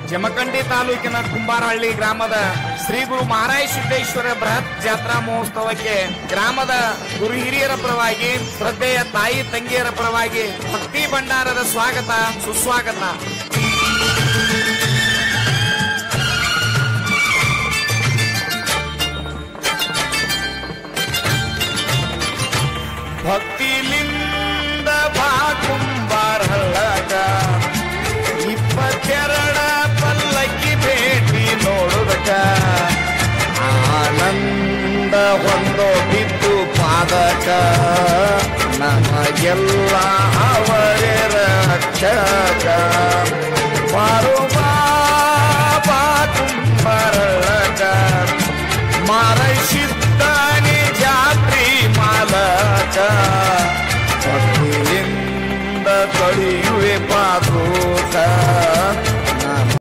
ಜಮಖಂಡಿ ತಾಲೂಕಿನ ಕುಂಬಾರಹಳ್ಳಿ ಗ್ರಾಮದ ಶ್ರೀ ಗುರು ಮಹಾರಾಯ ಸಿದ್ದೇಶ್ವರ ಬೃಹತ್ ಜಾತ್ರಾ ಮಹೋತ್ಸವಕ್ಕೆ ಗ್ರಾಮದ ಗುರು ಹಿರಿಯರ ಪರವಾಗಿ ಶ್ರದ್ಧೆಯ ತಾಯಿ ತಂಗಿಯರ ಪರವಾಗಿ ಭಕ್ತಿ ಭಂಡಾರದ ಸ್ವಾಗತ ಸುಸ್ವಾಗತ. ಭಕ್ತಿಲಿಂದ ಬಾ ಕುಂಬಾರಹಳ್ಳಗ 22 ಪಲ್ಲಕ್ಕಿ ಭೇಟಿ ನೋಡುದಕ ಆನಂದ ಹೊಂದೋ ಬಿದ್ದು ಪಾದಕ ನಮಗೆಲ್ಲ ಅವರೇ ರಕ್ಷಕ ಬಾರೋ